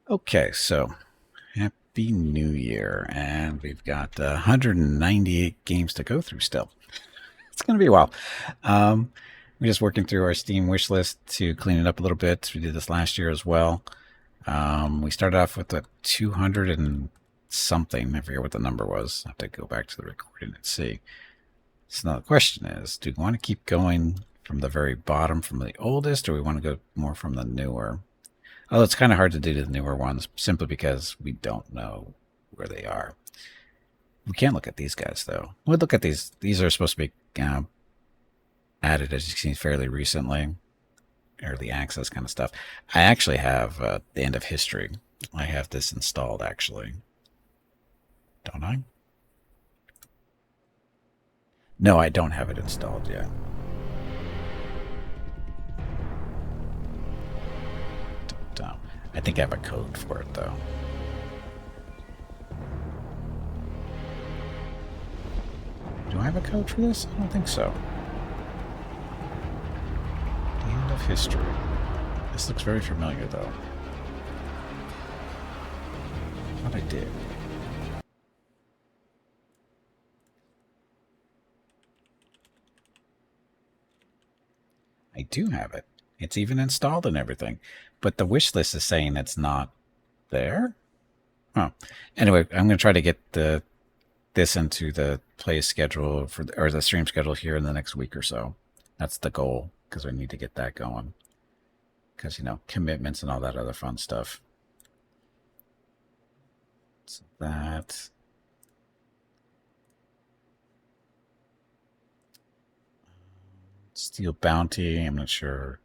Okay, so happy New Year, and we've got 198 games to go through still. It's going to be a while. Um, we're just working through our Steam wish list to clean it up a little bit. We did this last year as well. We started off with the 200 and something. I forget what the number was. I have to go back to the recording and see. So now the question is, do we want to keep going from the very bottom, from the oldest, or we want to go more from the newer? Although it's kind of hard to do the newer ones simply because we don't know where they are. We can't look at these guys, though. We'll look at these. These are supposed to be added, as you've seen, fairly recently. Early access kind of stuff. I actually have the end of history. I have this installed, actually. Don't I? No, I don't have it installed yet. Don't. I think I have a code for it, though. Do I have a code for this? I don't think so. The end of history. This looks very familiar, though. What I did. I do have it. It's even installed and everything. But the wish list is saying it's not there? Oh. Anyway, I'm going to try to get this into the play schedule or the stream schedule here in the next week or so. That's the goal, because we need to get that going. Because, commitments and all that other fun stuff. So that. Steel Bounty, I'm not sure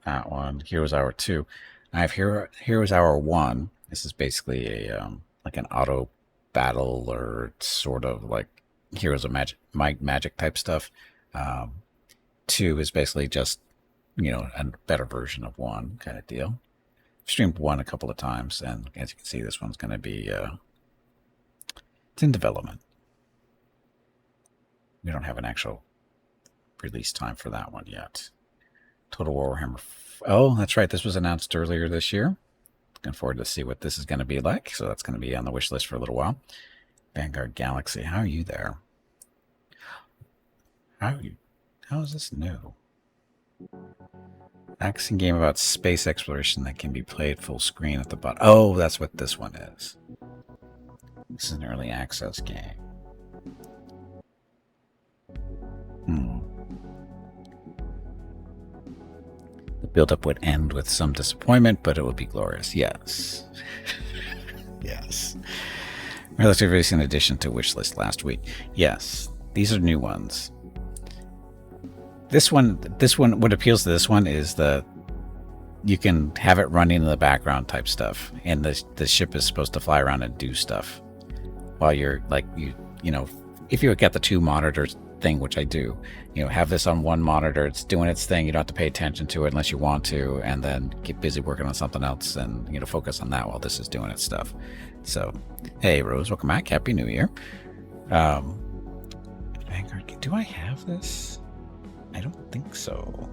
that one. Heroes Hour 2. I have Heroes Hour 1. This is basically a like an auto battle, or sort of like Heroes of Magic type stuff. 2 is basically just, a better version of 1 kind of deal. I've streamed 1 a couple of times, and as you can see, this one's going to be it's in development. We don't have an actual release time for that one yet. Total Warhammer. Oh, that's right. This was announced earlier this year. Looking forward to see what this is going to be like. So that's going to be on the wish list for a little while. Vanguard Galaxy. How are you there? How is this new? Action game about space exploration that can be played full screen at the bottom. Oh, that's what this one is. This is an early access game. The build-up would end with some disappointment, but it would be glorious. Yes. Yes. Relatively recent addition to wishlist last week. Yes. These are new ones. This one, what appeals to this one is you can have it running in the background type stuff, and the ship is supposed to fly around and do stuff while you're if you get the 2 monitors thing, which I do, have this on one monitor, it's doing its thing, you don't have to pay attention to it unless you want to, and then get busy working on something else and focus on that while this is doing its stuff. So hey Rose, welcome back, happy new year. Vanguard, do I have this? I don't think so.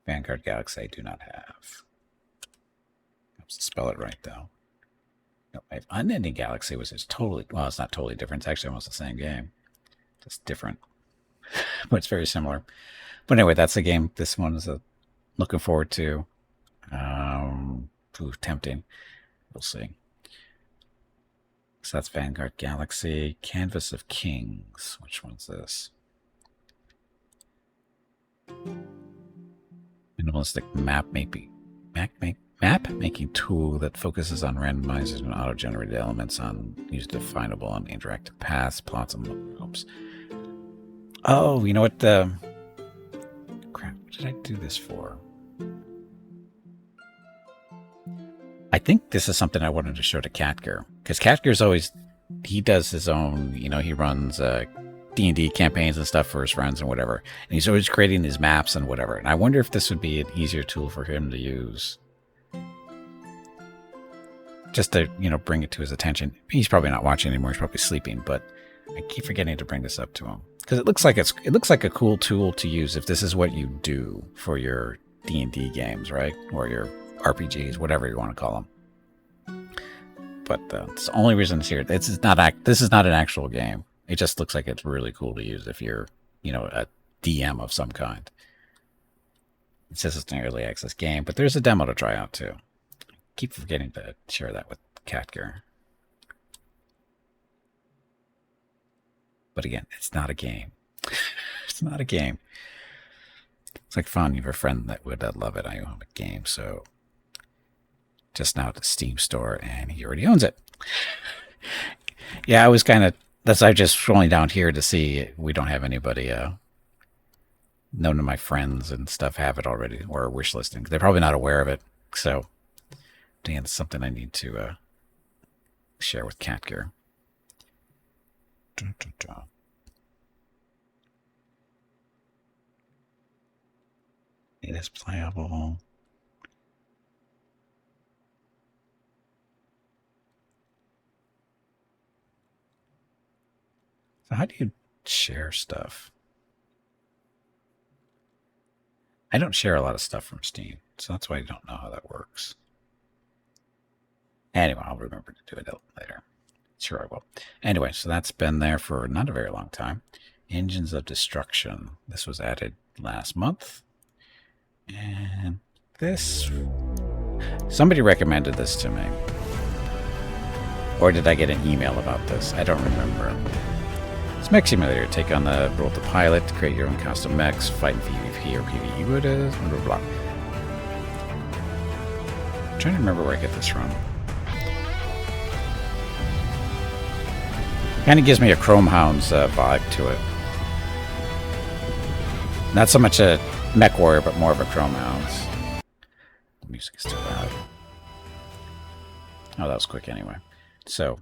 Vanguard Galaxy I do not have. I have to spell it right, though. No, I have Unending Galaxy, which is totally, well, it's not totally different. It's actually almost the same game. Just different. But it's very similar. But anyway, that's the game. This one is looking forward to. Tempting. We'll see. So that's Vanguard Galaxy. Canvas of Kings. Which one's this? Minimalistic map making tool that focuses on randomizing and auto-generated elements on user-definable and interactive paths, plots, and loops. Oh, you know what? Crap, what did I do this for? I think this is something I wanted to show to Catgear, because Catgear's always, he does his own, he runs D&D campaigns and stuff for his friends and whatever, and he's always creating these maps and whatever, and I wonder if this would be an easier tool for him to use, just to bring it to his attention. He's probably not watching anymore, he's probably sleeping, but I keep forgetting to bring this up to him. because it looks like a cool tool to use if this is what you do for your D&D games, right? Or your RPGs, whatever you want to call them. But it's the only reason it's here. This is not an actual game. It just looks like it's really cool to use if you're, a DM of some kind. It says it's an early access game, but there's a demo to try out too. Keep forgetting to share that with Catger. But again, it's not a game. It's not a game. It's like fun. You have a friend that would love it. I own a game, so just now at the Steam store, and he already owns it. Yeah, I was kind of. That's I just scrolling down here to see we don't have anybody. None of my friends and stuff have it already or are wish listing. They're probably not aware of it. So, damn, it's something I need to share with Catger. It is playable. So how do you share stuff? I don't share a lot of stuff from Steam, so that's why I don't know how that works. Anyway, I'll remember to do it later. Sure I will. Anyway, so that's been there for not a very long time. Engines of Destruction. This was added last month. And this... Somebody recommended this to me. Or did I get an email about this? I don't remember. It's Mech Simulator. Take on the role of the pilot, create your own custom mechs, fight in PvP or PvE, what it is, blah, blah, blah. I'm trying to remember where I get this from. Kind of gives me a Chrome Hounds vibe to it. Not so much a Mech Warrior, but more of a Chrome Hounds. The music is too loud. Oh, that was quick anyway. So,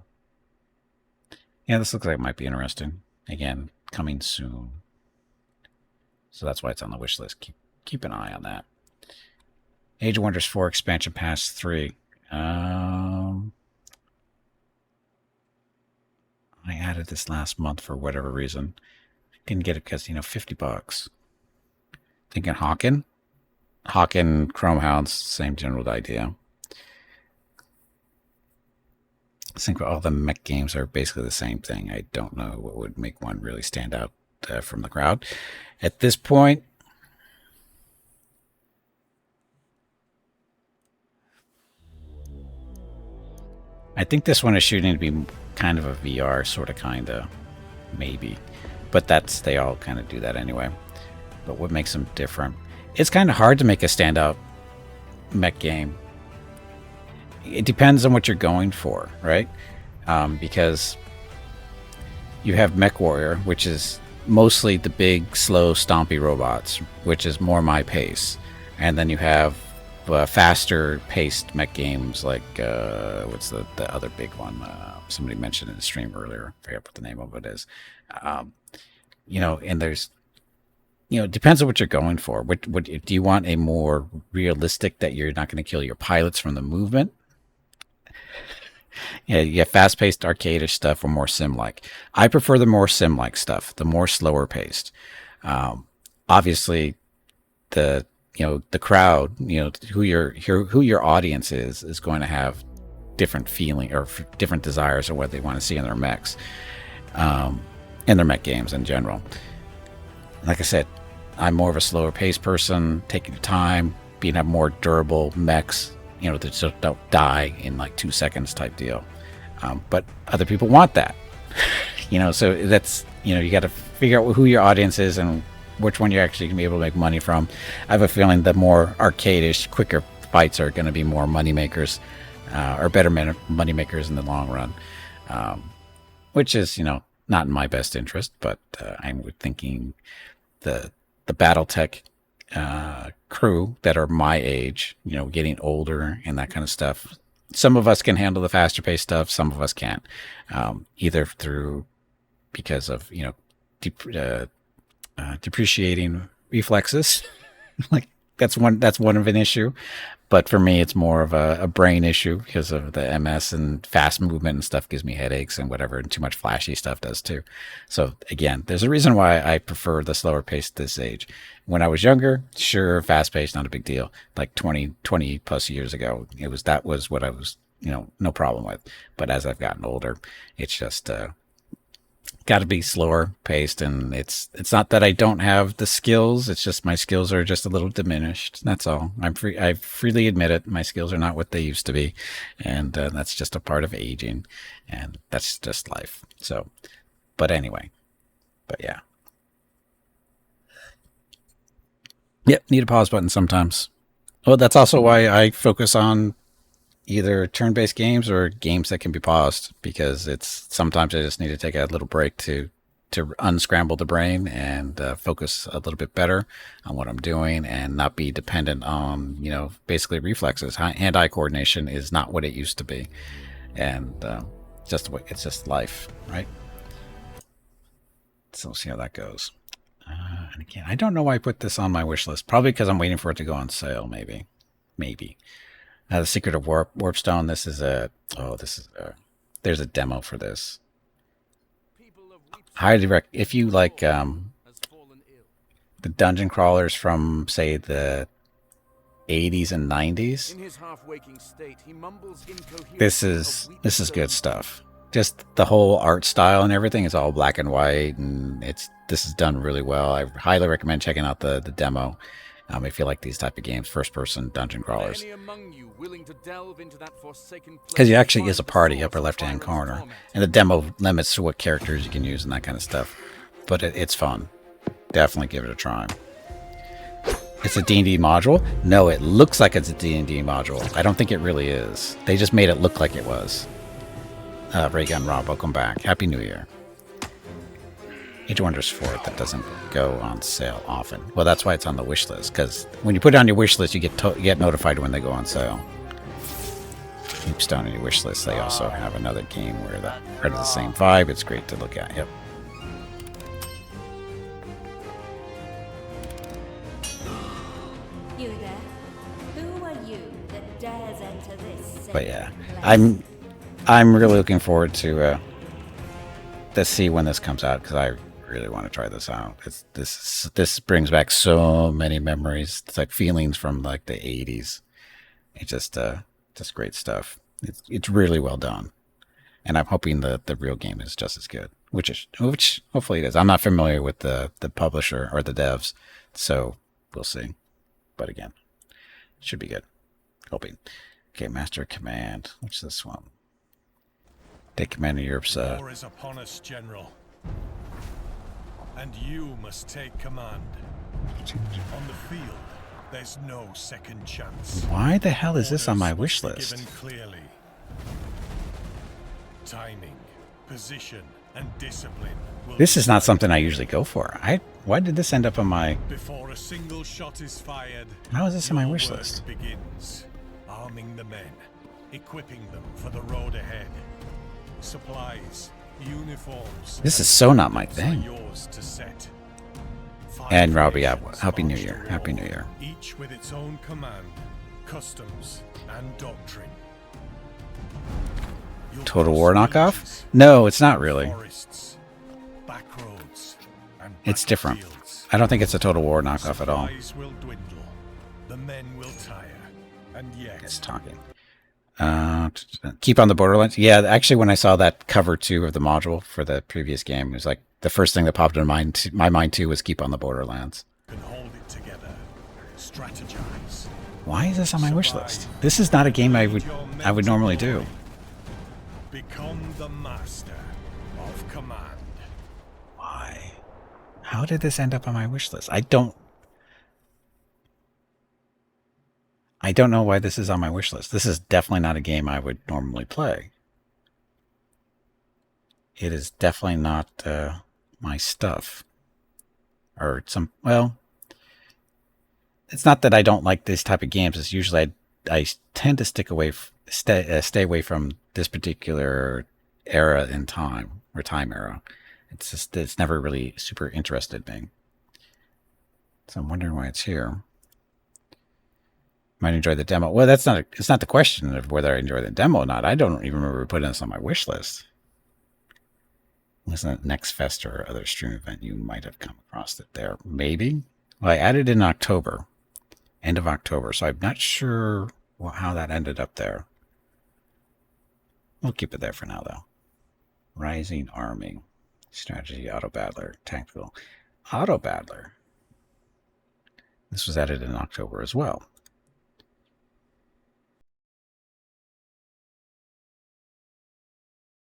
yeah, this looks like it might be interesting. Again, coming soon. So that's why it's on the wish list. Keep an eye on that. Age of Wonders 4 Expansion Pass 3. I added this last month for whatever reason. Didn't get it because, $50. Thinking Hawken? Hawken, Chrome Hounds, same general idea. I think all the mech games are basically the same thing. I don't know what would make one really stand out from the crowd. At this point, I think this one is shooting to be kind of a VR sort of maybe. But they all kind of do that anyway. But what makes them different? It's kind of hard to make a standout mech game. It depends on what you're going for, right? Because you have Mech Warrior, which is mostly the big, slow, stompy robots, which is more my pace. And then you have faster paced mech games like what's the other big one? Somebody mentioned in the stream earlier. I forget what the name of it is. And there's, it depends on what you're going for. What do you want? A more realistic that you're not going to kill your pilots from the movement? Yeah, you have fast-paced arcade-ish stuff or more sim-like. I prefer the more sim-like stuff, the more slower-paced. Obviously, the crowd, who your audience is going to have different feeling or different desires of what they want to see in their mechs, in their mech games in general. Like I said, I'm more of a slower-paced person, taking your time, being a more durable mechs. That just don't die in like 2 seconds type deal. But other people want that. So that's, you got to figure out who your audience is and which one you're actually going to be able to make money from. I have a feeling the more arcade-ish, quicker fights are going to be more money makers, or better money makers in the long run. Which is, not in my best interest, but I'm thinking the BattleTech crew that are my age, getting older and that kind of stuff. Some of us can handle the faster paced stuff. Some of us can't, either because of, depreciating reflexes, like that's one of an issue. But for me, it's more of a brain issue because of the MS, and fast movement and stuff gives me headaches and whatever, and too much flashy stuff does too. So again, there's a reason why I prefer the slower pace at this age. When I was younger, sure, fast paced, not a big deal. Like 20 plus years ago, that was what I was, no problem with. But as I've gotten older, it's just got to be slower paced, and it's not that I don't have the skills. It's just my skills are just a little diminished. That's all. I freely admit it. My skills are not what they used to be, and that's just a part of aging, and that's just life. So, but anyway, but yeah, yep. Need a pause button sometimes. Well, that's also why I focus on either turn-based games or games that can be paused, because it's sometimes I just need to take a little break to unscramble the brain and focus a little bit better on what I'm doing and not be dependent on basically reflexes. Hand-eye coordination is not what it used to be, and it's just life, right? So we'll see how that goes. And again, I don't know why I put this on my wish list. Probably because I'm waiting for it to go on sale. Maybe. The Secret of Warpstone. There's a demo for this. Highly if you like the dungeon crawlers from say the 80s and 90s. This is good stuff. Just the whole art style and everything is all black and white, and this is done really well. I highly recommend checking out the demo. If you like these type of games, first-person dungeon crawlers. Because you actually is a party upper left-hand corner, and the demo limits to what characters you can use and that kind of stuff. But it's fun. Definitely give it a try. It's a D&D module? No, it looks like it's a D&D module. I don't think it really is. They just made it look like it was. Raygun Rob, welcome back. Happy New Year. Age of Wonders 4, that doesn't go on sale often. Well, that's why it's on the wish list, because when you put it on your wish list, you get notified when they go on sale. Keep Stone on your wish list. They also have another game where that part of the same vibe. It's great to look at. Yep. You there? Who are you that dares enter this? But yeah, I'm really looking forward to see when this comes out, because I really want to try this out. This brings back so many memories. It's like feelings from like the 80s. It's just great stuff. It's really well done, and I'm hoping the real game is just as good, which hopefully it is. I'm not familiar with the publisher or the devs, so we'll see. But again, it should be good. Hoping. Okay, Master Command. What's this one? Take command of Europe's. War is upon us, General. And you must take command. On the field, there's no second chance. Why the hell is this on my wish list? Given clearly. Timing, position, and discipline. This is not something I usually go for. Why did this end up on my? Before a single shot is fired, how is this on my wish list? Begins arming the men, equipping them for the road ahead. Supplies, uniforms. This is so not my thing. Yours to set. And Robbie, Happy New Year. Happy New Year. Each with its own command, customs, and doctrine. Total War knockoff? No, it's not really. Forests, back roads, and It's different. battlefields. I don't think it's a Total War knockoff at all. Supplies will dwindle. The men will tire. And yet, It's talking. Keep on the Borderlands. Yeah, actually, when I saw that cover 2 of the module for the previous game, it was like the first thing that popped into my mind too was Keep on the Borderlands. can hold it together. Strategize. Why is this on my wish list? This is not a game I would normally do. Become the master of command. Why? How did this end up on my wish list? I don't know why this is on my wish list. This is definitely not a game I would normally play. It is definitely not my stuff. Or well, it's not that I don't like this type of games. It's usually I tend to stay away from this particular era in time, or time era. It's never really super interested me. So I'm wondering why it's here. Might enjoy the demo. Well, that's not. It's not the question of whether I enjoy the demo or not. I don't even remember putting this on my wish list. Wasn't it Next Fest or other stream event? You might have come across it there. Maybe. Well, I added in October, end of October. So I'm not sure how that ended up there. We'll keep it there for now, though. Rising Army, strategy, auto battler, tactical, auto battler. This was added in October as well.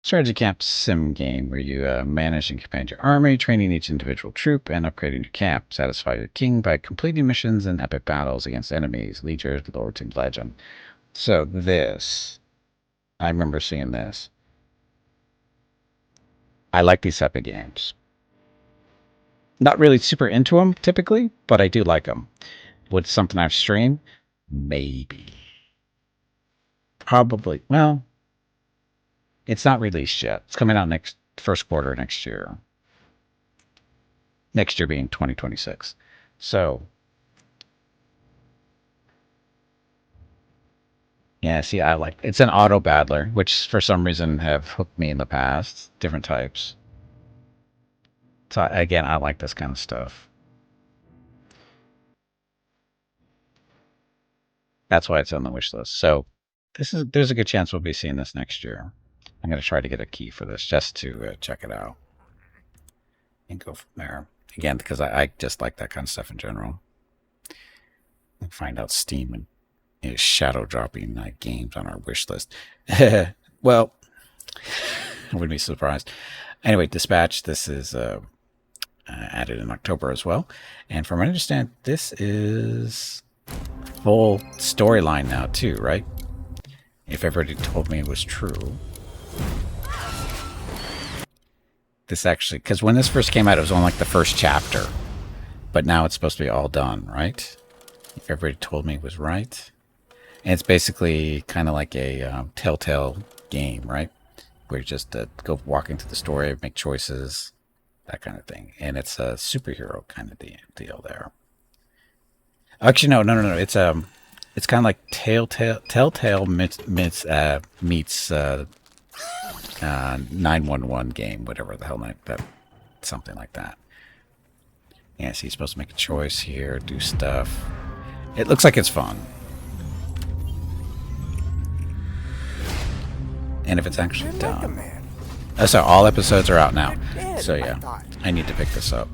Strategy camp sim game where you manage and command your army, training each individual troop, and upgrading your camp. Satisfy your king by completing missions and epic battles against enemies, legions, lords, and legend. So this, I remember seeing this. I like these type of games. Not really super into them typically, but I do like them. Would something I've streamed? Maybe. Probably. Well, it's not released yet. It's coming out first quarter next year. Next year being 2026. So, yeah, see, I like it's an auto battler, which for some reason have hooked me in the past. Different types. So again, I like this kind of stuff. That's why it's on the wish list. So there's a good chance we'll be seeing this next year. I'm going to try to get a key for this just to check it out and go from there. Again, because I just like that kind of stuff in general. And find out Steam is shadow dropping games on our wish list. Well, I wouldn't be surprised. Anyway, Dispatch, this is added in October as well. And from what I understand, this is full storyline now too, right? If everybody told me it was true. This actually, because when this first came out, it was only like the first chapter. But now it's supposed to be all done, right? If everybody told me it was right. And it's basically kind of like a telltale game, right? Where you just go walking through the story, make choices, that kind of thing. And it's a superhero kind of deal there. Actually, no. It's kind of like Telltale meets 911 game, whatever the hell that, something like that. Yeah, so you're supposed to make a choice here, do stuff. It looks like it's fun. And if it's actually done. So all episodes are out now. So yeah, I need to pick this up.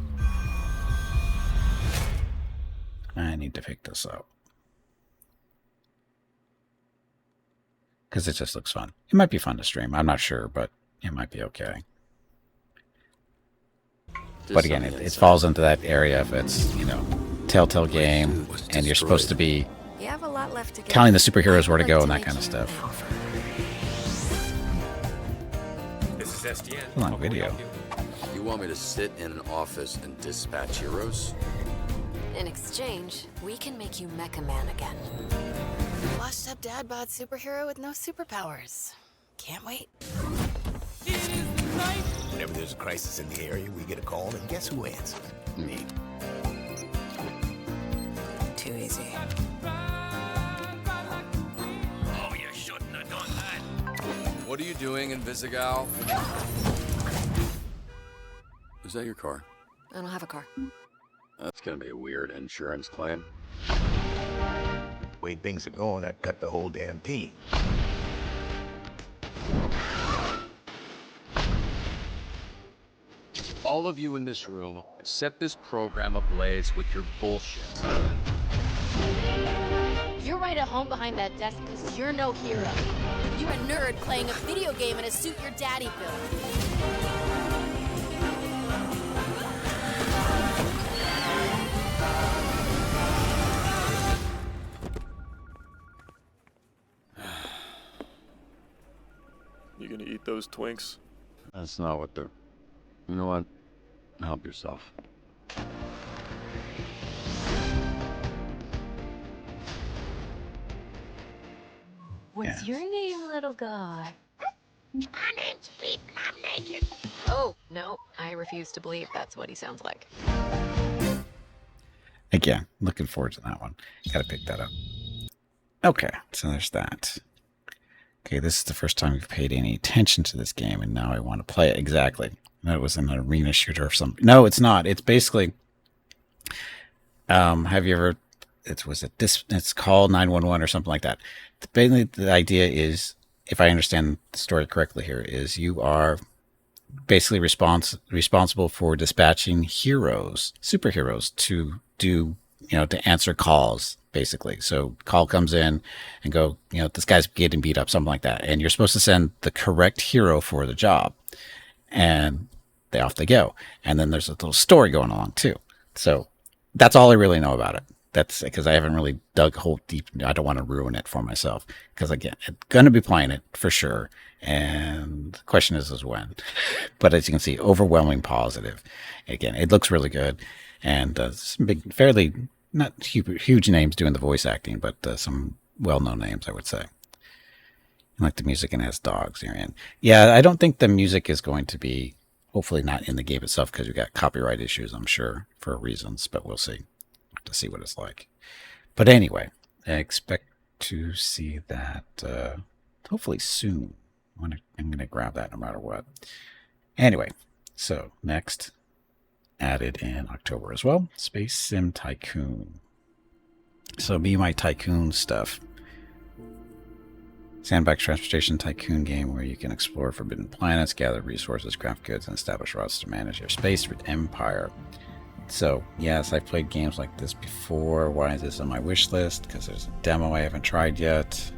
Because it just looks fun. It might be fun to stream. I'm not sure, but it might be okay. But again, it falls into that area if it's, Telltale game, and you're supposed to be telling the superheroes where to go and that kind of stuff. This is SDN. Hold on, video. You want me to sit in an office and dispatch heroes? In exchange, we can make you Mecha Man again. Washed up dad bod superhero with no superpowers. Can't wait. Whenever there's a crisis in the area, we get a call, and guess who answers? Me. Too easy. Oh, you shouldn't have done that. What are you doing in Visigal? Is that your car? I don't have a car. That's gonna be a weird insurance claim. The way things are going, I'd cut the whole damn team. All of you in this room set this program ablaze with your bullshit. You're right at home behind that desk because you're no hero. You're a nerd playing a video game in a suit your daddy built. You gonna eat those Twinks? That's not what they're... You know what? Help yourself. What's your name, little guy? Oh, no. I refuse to believe that's what he sounds like. Again, looking forward to that one. Gotta pick that up. Okay, so there's that. Okay, this is the first time we've paid any attention to this game, and now I want to play it. Exactly. No, it was an arena shooter or something. No, it's not. It's basically, have you ever, it's called 911 or something like that. Basically, the idea is, if I understand the story correctly here, is you are basically responsible for dispatching superheroes to do, to answer calls, basically. So call comes in and go, this guy's getting beat up, something like that. And you're supposed to send the correct hero for the job. And off they go. And then there's a little story going along too. So that's all I really know about it. That's because I haven't really dug whole deep. I don't want to ruin it for myself because, again, I'm going to be playing it for sure. And the question is when. But as you can see, overwhelming positive. Again, it looks really good. And some big, fairly, not huge names doing the voice acting, but some well-known names, I would say. I like the music, and it has dogs here. And yeah, I don't think the music is going to be, hopefully not in the game itself, because we got copyright issues, I'm sure, for reasons, but we'll see. To see what it's like. But anyway, I expect to see that hopefully soon. I'm going to grab that no matter what. Anyway, so next, added in October as well, Space Sim Tycoon. So Be My Tycoon stuff. Sandbox transportation tycoon game where you can explore forbidden planets, gather resources, craft goods, and establish routes to manage your space empire. So, yes, I've played games like this before. Why is this on my wish list? Because there's a demo I haven't tried yet.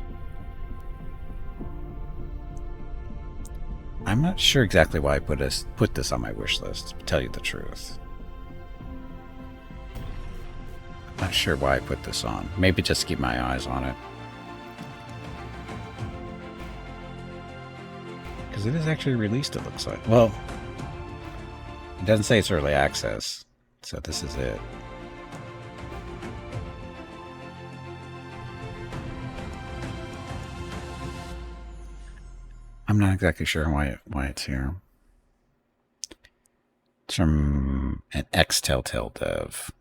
I'm not sure exactly why I put this on my wish list, to tell you the truth. I'm not sure why I put this on. Maybe just to keep my eyes on it. Because it is actually released, it looks like. Well, it doesn't say it's early access. So this is it. I'm not exactly sure why it's here. It's from an ex-Telltale dev.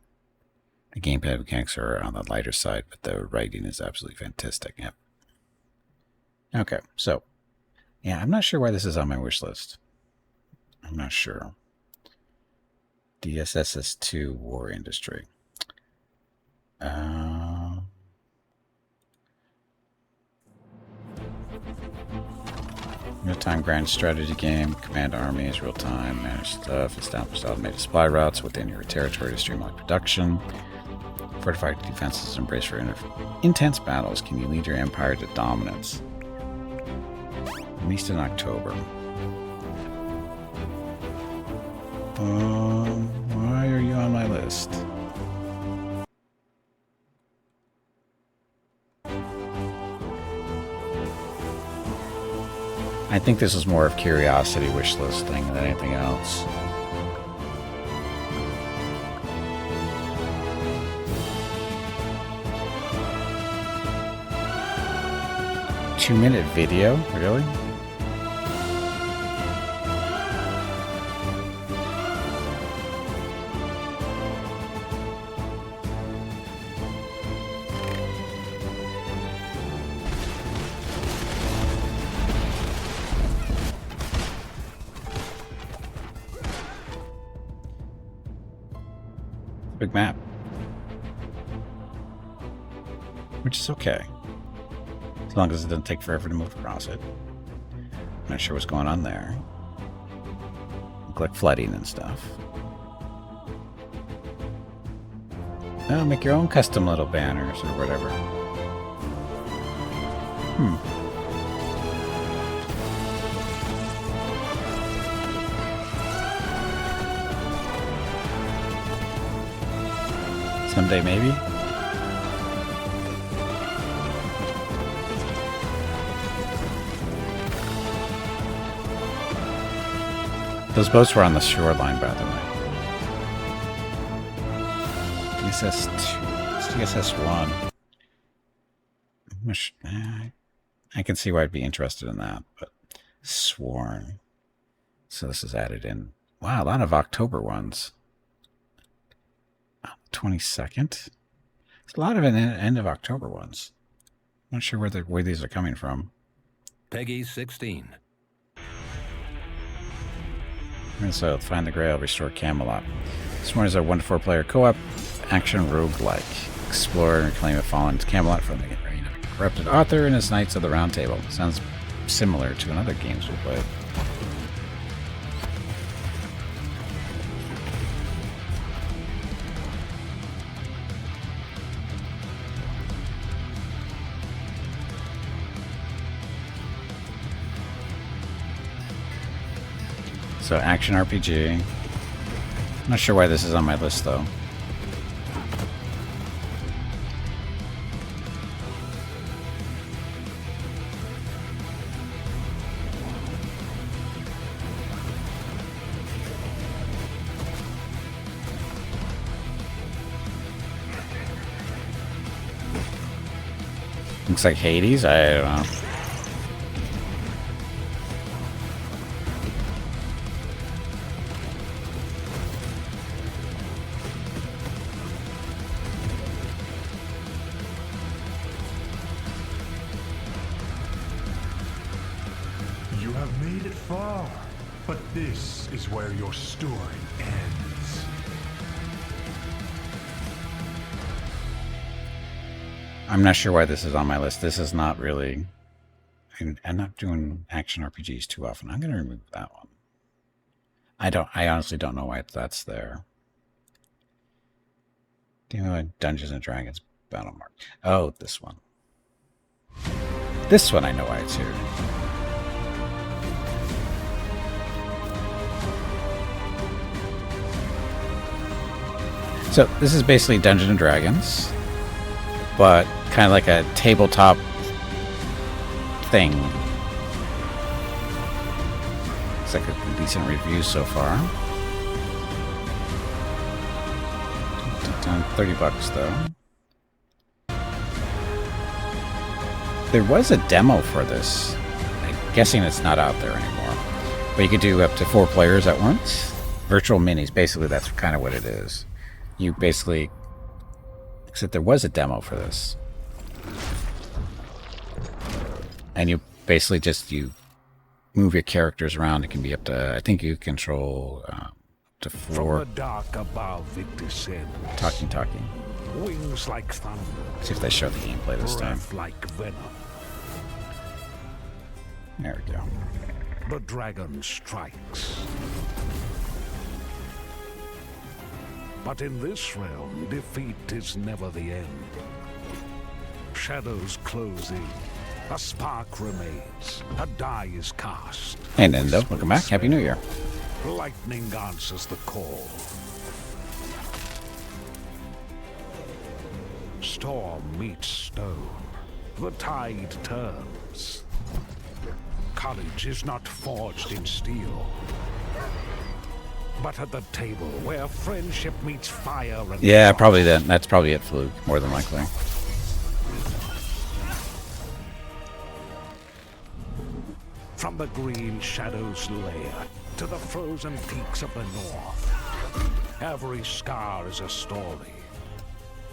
The gamepad mechanics are on the lighter side, but the writing is absolutely fantastic. Yep. Okay, so yeah, I'm not sure why this is on my wish list. I'm not sure. DSSS2 War Industry. Real-time grand strategy game. Command armies, real-time, manage stuff, establish automated supply routes within your territory to streamline production. Fortified defenses embrace for intense battles. Can you lead your empire to dominance? Released in October. Why are you on my list? I think this is more of curiosity wish list thing than anything else. Two-minute video? Really? Big map. Which is okay. As long as it doesn't take forever to move across it. I'm not sure what's going on there. Look like flooding and stuff. Oh, make your own custom little banners or whatever. Someday, maybe? Those boats were on the shoreline, by the way. DSS2. It's DSS1. I can see why I'd be interested in that, but Sworn. So this is added in. Wow, a lot of October ones. 22nd. There's a lot of end of October ones. Not sure where these are coming from. Peggy 16. So find the Grail, restore Camelot. This one is a 1 to 4 player co-op action roguelike. Explore and reclaim a fallen Camelot from the reign of a corrupted author and his Knights of the Round Table. Sounds similar to another games we played. So action RPG. I'm not sure why this is on my list though. Looks like Hades. I don't know. You have made it far, but this is where your story ends. I'm not sure why this is on my list. This is not really... I'm not doing action RPGs too often. I'm going to remove that one. I honestly don't know why that's there. Dungeons and Dragons Battle Mark. Oh, this one. This one I know why it's here. So this is basically Dungeons and Dragons, but kind of like a tabletop thing. Looks like a decent review so far. $30 though. There was a demo for this. I'm guessing it's not out there anymore. But you could do up to 4 players at once. Virtual minis, basically that's kind of what it is. You basically... Except there was a demo for this. And you basically you move your characters around. It can be up to... I think you control up to 4. From the dark above it descends. Talking. Wings like thunder. See if they show the gameplay this time. Breath like venom. There we go. The dragon strikes. But in this realm, defeat is never the end. Shadows close in. A spark remains. A die is cast. Hey Nendo, welcome back. Happy New Year. Lightning answers the call. Storm meets stone. The tide turns. Courage is not forged in steel, but at the table where friendship meets fire and Yeah, trust. probably that. That's probably it, Fluke, more than likely. From the green shadows lair to the frozen peaks of the north, every scar is a story.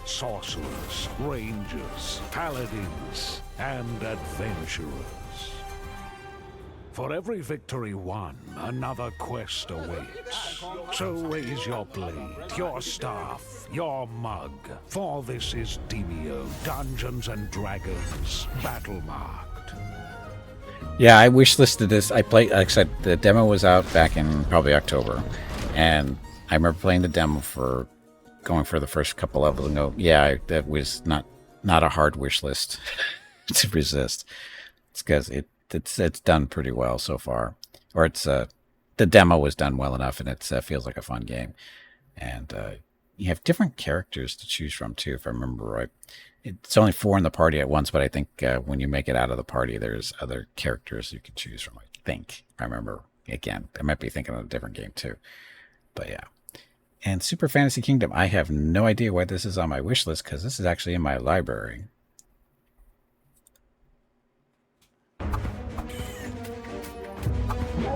Sorcerers, rangers, paladins, and adventurers. For every victory won, another quest awaits. So raise your blade, your staff, your mug, for this is Demio, Dungeons and Dragons, Battle Marked. Yeah, I wishlisted this. I played, like I said, the demo was out back in probably October, and I remember playing the demo for going for the first couple levels and go, yeah, that was not a hard wish list to resist. It's because it's done pretty well so far, or it's the demo was done well enough, and it feels like a fun game, and you have different characters to choose from too, if I remember right. It's only 4 in the party at once, but I think when you make it out of the party, there's other characters you can choose from. I think I remember. Again, I might be thinking of a different game too, but yeah. And Super Fantasy Kingdom, I have no idea why this is on my wish list, because this is actually in my library.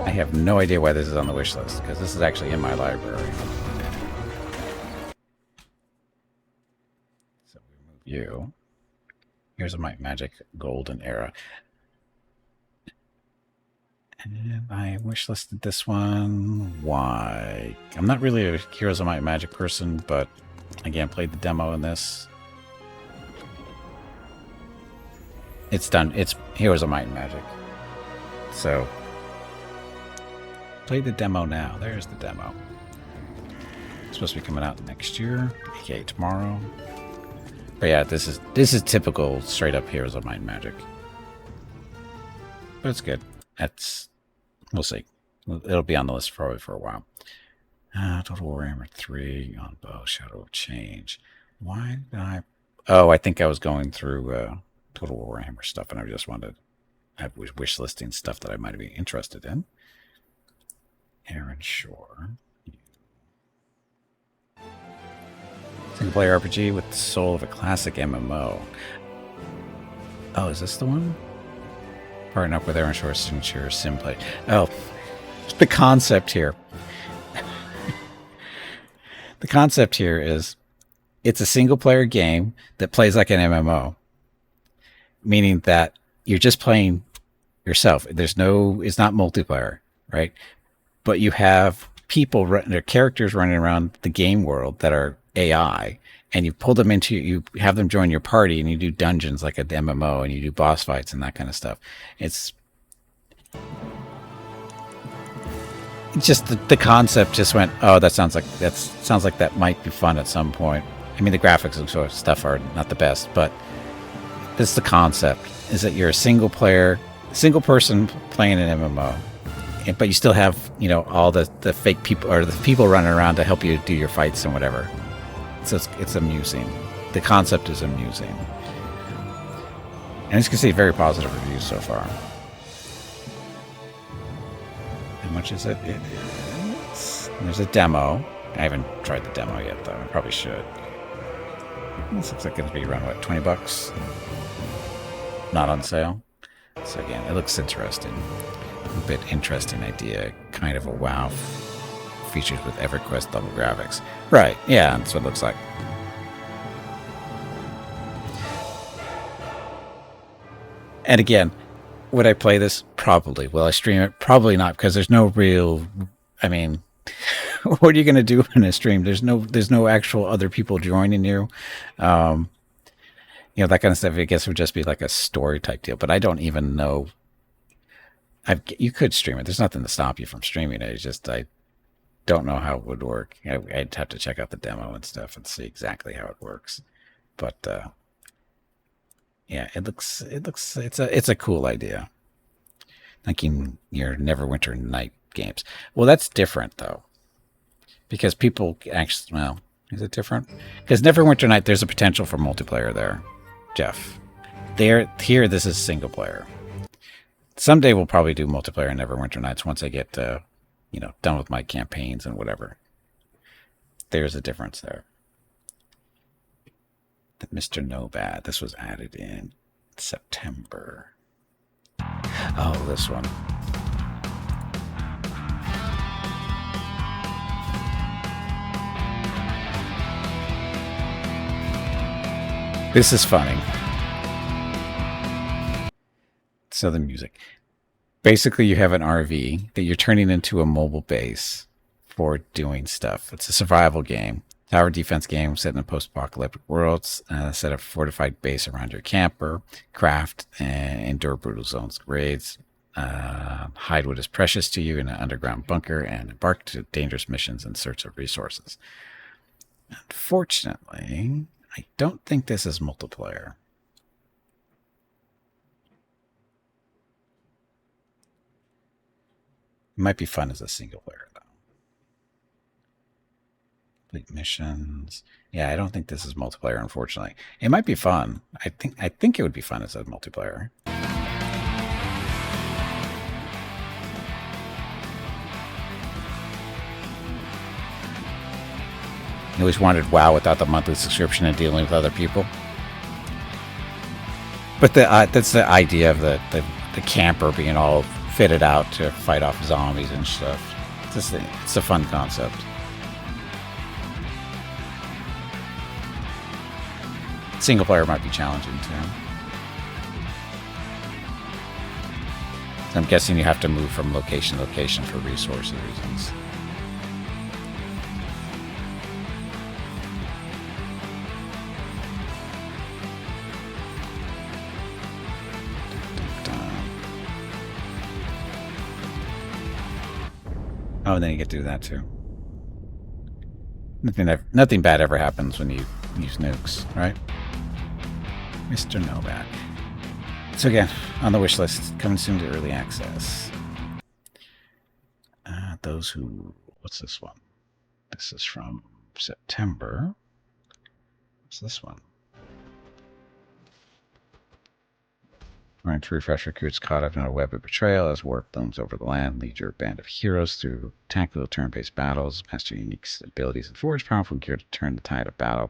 I have no idea why this is on the wish list, because this is actually in my library. So we move you. Here's a Might Magic Golden Era. And I wishlisted this one. Why? I'm not really a Heroes of Might and Magic person, but again, played the demo in this. It's done. It's Heroes of Might and Magic. So, play the demo now. There's the demo. It's supposed to be coming out next year, aka tomorrow. But yeah, this is typical straight up Heroes of Might and Magic. But it's good. We'll see. It'll be on the list probably for a while. Total Warhammer 3 on bow, Shadow of Change. Why did I? Oh, I think I was going through Total Warhammer stuff, and I just wanted. I was wish listing stuff that I might be interested in. Aaron Shore. Single player RPG with the soul of a classic MMO. Oh, is this the one? Partner up with Aaron Shore's signature sim play. Oh, the concept here. The concept here is it's a single player game that plays like an MMO, meaning that you're just playing yourself. It's not multiplayer, right? But you have people, their characters running around the game world that are AI, and you pull them you have them join your party, and you do dungeons like an MMO, and you do boss fights and that kind of stuff. It's just the concept just went, oh, that sounds like that might be fun at some point. I mean, the graphics and sort of stuff are not the best, but this is the concept: is that you're a single person playing an MMO, but you still have all the fake people or the people running around to help you do your fights and whatever. So it's amusing. The concept is amusing. And as you can see, very positive reviews so far. How much is it? There's a demo. I haven't tried the demo yet, though. I probably should. This looks like it's going to be around, what, $20? Not on sale. So again, it looks interesting. A bit interesting idea. Kind of a WoW features with EverQuest level graphics. Right, yeah, that's what it looks like. And again, would I play this? Probably. Will I stream it? Probably not, because there's no real... I mean, what are you going to do in a stream? There's no actual other people joining you. That kind of stuff, I guess, would just be like a story type deal. But I don't even know... You could stream it. There's nothing to stop you from streaming it. It's just I don't know how it would work. I'd have to check out the demo and stuff and see exactly how it works. But yeah, it's a cool idea. Thinking your Neverwinter Night games. Well, that's different though, because people actually. Well, is it different? Because Neverwinter Night, there's a potential for multiplayer there, Jeff. Here, this is single player. Someday we'll probably do multiplayer in Neverwinter Nights once I get done with my campaigns and whatever. There's a difference there. The Mr. No Bad. This was added in September. Oh, this one. This is funny. So the music. Basically, you have an RV that you're turning into a mobile base for doing stuff. It's a survival game. Tower defense game set in a post-apocalyptic world. Set a fortified base around your camper. Craft and endure brutal zones, raids. Hide what is precious to you in an underground bunker and embark to dangerous missions in search of resources. Unfortunately, I don't think this is multiplayer. It might be fun as a single player, though. Complete missions. Yeah, I don't think this is multiplayer, unfortunately. It might be fun. I think it would be fun as a multiplayer. You always wanted WoW without the monthly subscription and dealing with other people. But that's the idea of the camper being all fitted out to fight off zombies and stuff. It's a fun concept. Single player might be challenging too. I'm guessing you have to move from location to location for resource reasons. Oh, and then you get to do that too. Nothing bad ever happens when you use nukes, right? Mr. Novak. So again, on the wish list, coming soon to early access. Those who... What's this one? This is from September. What's this one? Trying to refresh recruits caught up in a web of betrayal as war looms over the land. Lead your band of heroes through tactical turn-based battles. Master unique abilities and forge powerful gear to turn the tide of battle.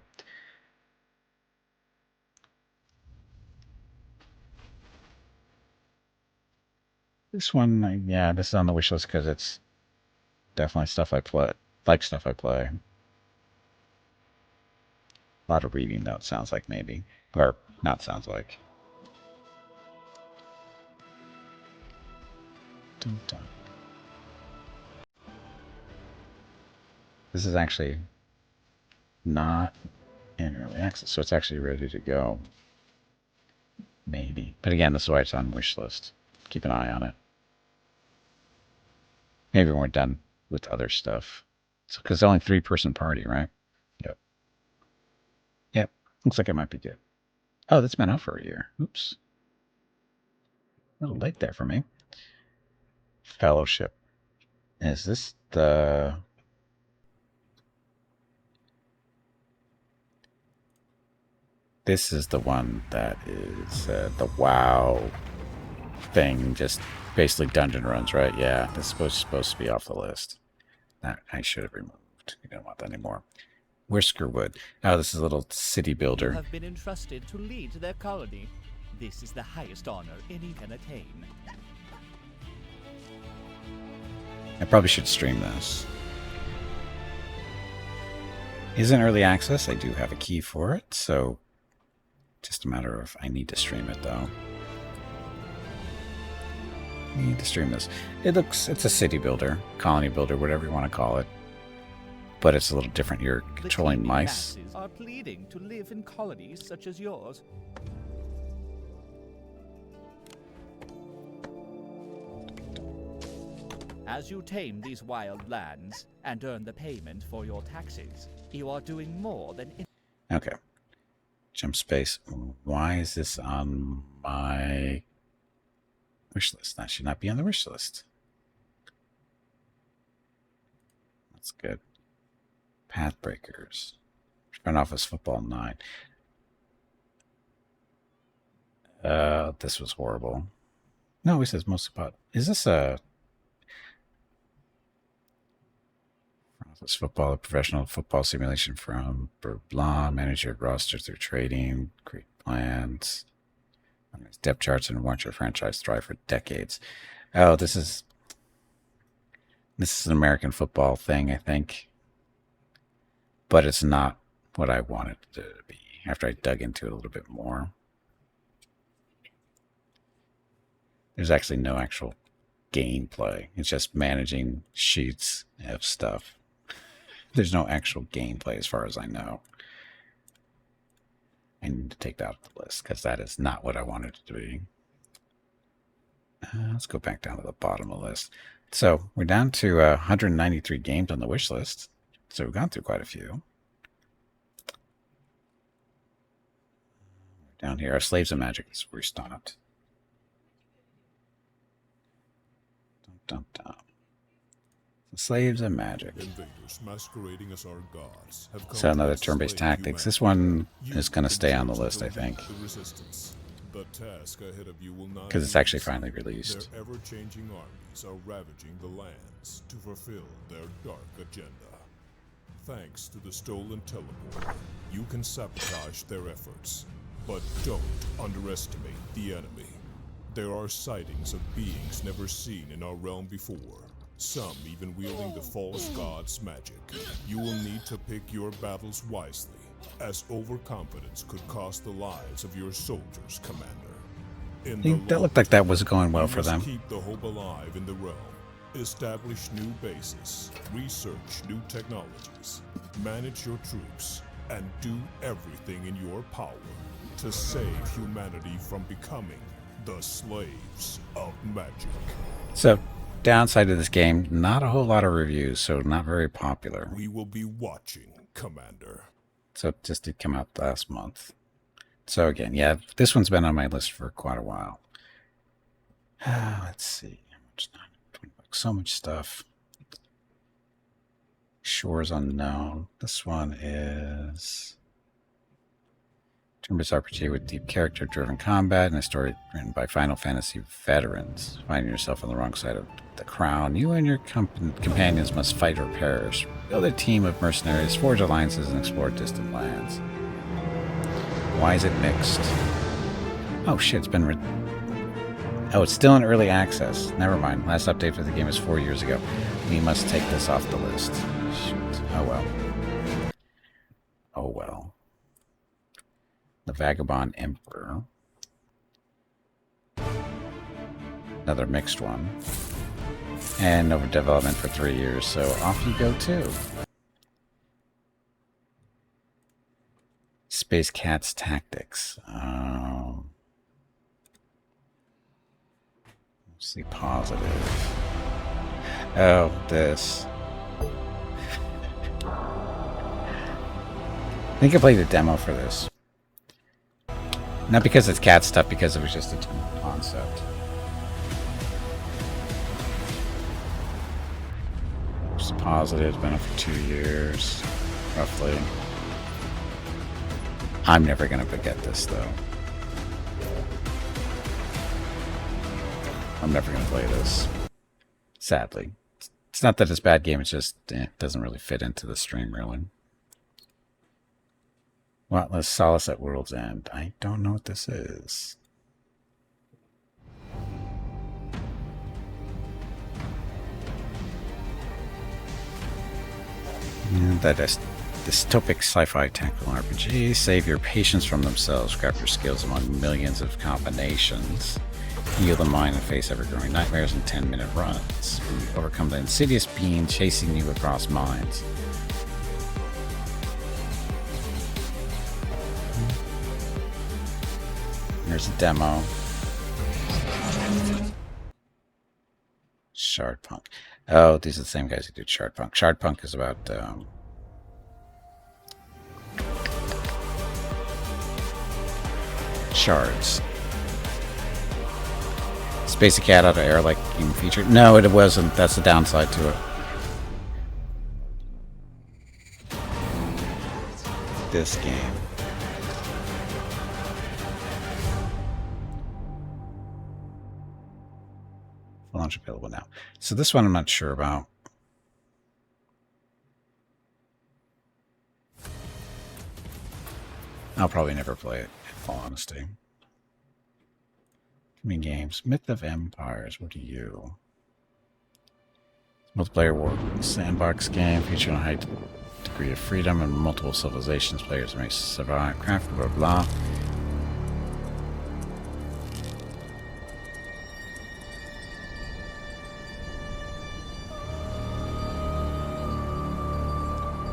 This one, yeah, this is on the wish list because it's definitely stuff I play. Like stuff I play. A lot of reading, though, it sounds like, maybe. Or not sounds like. Dun, dun. This is actually not in early access, so it's actually ready to go. Maybe. But again, this is why it's on wish list. Keep an eye on it. Maybe when we're done with other stuff. Because it's only 3-person party, right? Yep. Yep. Looks like it might be good. Oh, that's been out for a year. Oops. A little late there for me. Fellowship. Is this the... This is the one that is the WoW thing, just basically dungeon runs, right? Yeah, this is supposed to be off the list. That I should have removed. We don't want that anymore. Whiskerwood. Oh, this is a little city builder. You have been entrusted to lead their colony. This is the highest honor any can attain. I probably should stream this. Is in early access. I do have a key for it, so just a matter of I need to stream it though. Need to stream this. It's a city builder, colony builder, whatever you want to call it. But it's a little different. You're controlling mice. Masses are pleading to live in colonies such as yours. As you tame these wild lands and earn the payment for your taxes, you are doing more than... Okay. Jump space. Why is this on my wish list? That should not be on the wish list. That's good. Pathbreakers. Front office football 9. This was horrible. No, he says most about... Is this a... This football, a professional football simulation from blah, manage your roster through trading, create plans, depth charts, and watch your franchise thrive for decades. Oh, this is an American football thing, I think, but it's not what I wanted it to be. After I dug into it a little bit more, there's actually no actual gameplay. It's just managing sheets of stuff. There's no actual gameplay as far as I know. I need to take that off the list because that is not what I wanted it to be. Let's go back down to the bottom of the list. So we're down to 193 games on the wish list. So we've gone through quite a few. Down here, our Slaves of Magic is where we stopped. Dun, dun, dun. Slaves of Magic. Masquerading as our gods have So another turn-based tactics. This one is going to stay on the list, I think, because it's actually finally released. Their ever-changing armies are ravaging the lands to fulfill their dark agenda. Thanks to the stolen teleport, you can sabotage their efforts, but don't underestimate the enemy. There are sightings of beings never seen in our realm before. Some even wielding the false god's magic. You will need to pick your battles wisely, as overconfidence could cost the lives of your soldiers, Commander. In That looked like that was going well you for must them. keep the hope alive in the realm. Establish new bases, research new technologies, manage your troops, and do everything in your power to save humanity from becoming the slaves of magic. So, downside of this game, not a whole lot of reviews, so not very popular. We will be watching, Commander. So it just did come out last month. So again, yeah, this one's been on my list for quite a while. Let's see. So much stuff. Shores Unknown. This one is turn-based RPG with deep character-driven combat and a story written by Final Fantasy veterans. Finding yourself on the wrong side of the crown, you and your companions must fight or perish. Build a team of mercenaries, forge alliances, and explore distant lands. Why is it mixed? Oh shit, it's been oh, it's still in early access. Never mind. Last update for the game is 4 years ago. We must take this off the list. Shoot. Oh well. Oh well. The Vagabond Emperor. Another mixed one. And over development for 3 years, so off you go too. Space Cats Tactics. See positive. Oh, this. I think I played the demo for this. Not because it's cat stuff, because it was just a concept. Just positive. It's been up for 2 years, roughly. I'm never gonna forget this though. I'm never going to play this. Sadly. It's not that it's a bad game, it's just it doesn't really fit into the stream, really. Well, let's Solace at World's End. I don't know what this is. That is dystopic sci-fi tactical RPG. Save your patients from themselves. Craft your skills among millions of combinations. Heal the mind and face ever-growing nightmares in 10-minute runs. Overcome the insidious being chasing you across mines. Here's a demo. Shardpunk. Oh, these are the same guys who did Shardpunk. Shardpunk is about shards. Space a cat out of air like human feature? No, it wasn't. That's the downside to it. This game. Launch available now. So this one I'm not sure about. I'll probably never play it, in all honesty. Games. Myth of Empires. What are you? Multiplayer war sandbox game featuring a high degree of freedom and multiple civilizations. Players may survive. Craft blah blah.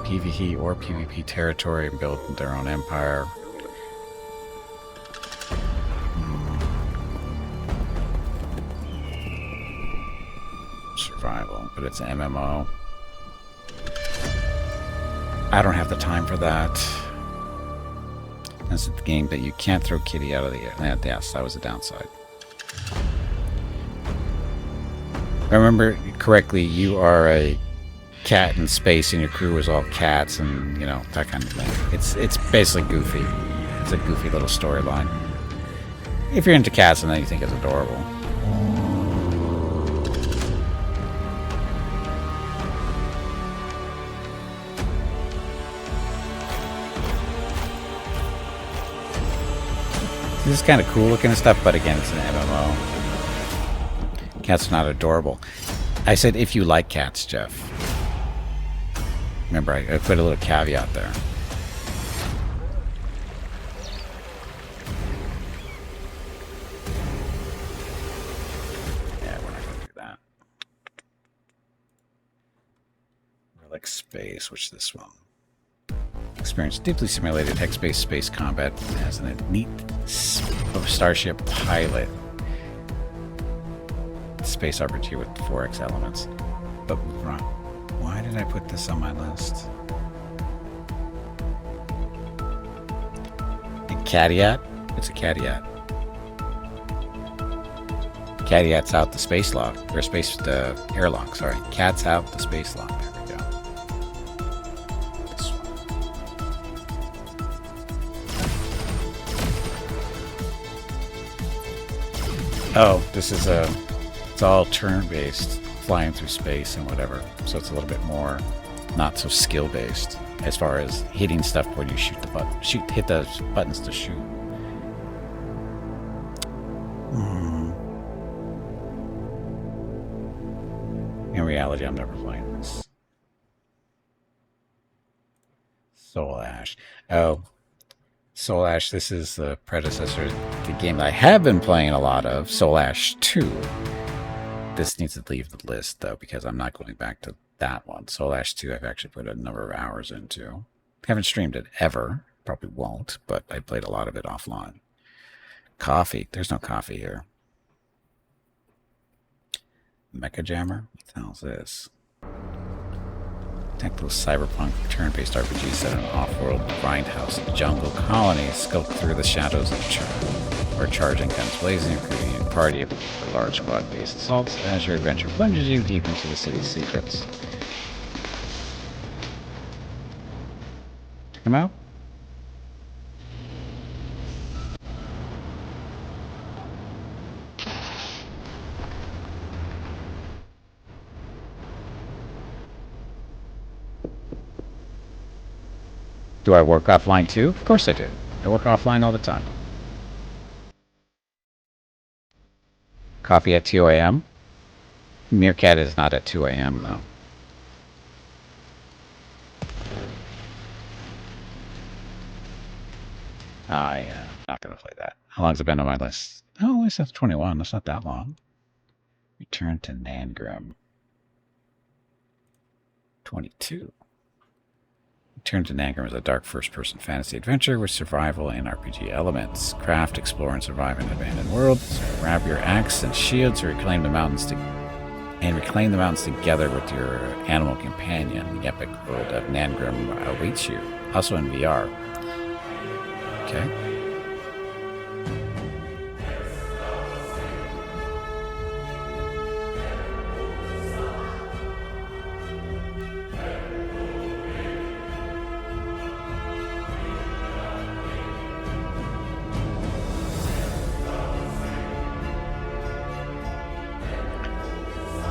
PvE or PvP territory and build their own empire. Survival, but it's an MMO. I don't have the time for that. That's the game that you can't throw Kitty out of the air. Yes, that was the downside. If I remember correctly, you are a cat in space and your crew is all cats and, you know, that kind of thing. It's basically goofy. It's a goofy little storyline. If you're into cats and then you think it's adorable. This is kind of cool looking and stuff, but again, it's an MMO. Cats are not adorable. I said if you like cats, Jeff. Remember, I put a little caveat there. Base, which is this one. Experience deeply simulated hex-based space combat as an elite starship pilot. Space RPG with 4X elements. But why did I put this on my list? A caveat? It's a caveat. Caveat's out the space lock, or space airlock, sorry. Cat's out the space lock. There we go. This one. Oh, this is it's all turn-based, flying through space and whatever. So it's a little bit more not so skill-based as far as hitting stuff when you shoot the button, hit those buttons to shoot. In reality, I'm never playing this. Soul Ash. Oh, Soul Ash, this is the predecessor to the game that I have been playing a lot of, Soul Ash 2. This needs to leave the list, though, because I'm not going back to that one. Soul Ash 2, I've actually put a number of hours into. Haven't streamed it ever. Probably won't, but I played a lot of it offline. Coffee. There's no coffee here. Mecha Jammer? What the hell's this? Technical cyberpunk turn-based RPG set in an off-world grindhouse jungle colony scoped through the shadows of charging guns blazing, recruiting a party of large squad-based assaults as your adventure plunges you deep into the city's secrets. Come out? Do I work offline too? Of course I do. I work offline all the time. Coffee at 2 a.m.? Meerkat is not at 2 a.m. though. I'm not going to play that. How long's it been on my list? Oh, at least that's 21. That's not that long. Return to Nangrim. 22. Return to Nangrim is a dark first-person fantasy adventure with survival and RPG elements. Craft, explore, and survive in an abandoned world. Grab your axe and shield to reclaim the mountains together with your animal companion. The epic world of Nangrim awaits you. Also in VR. Okay.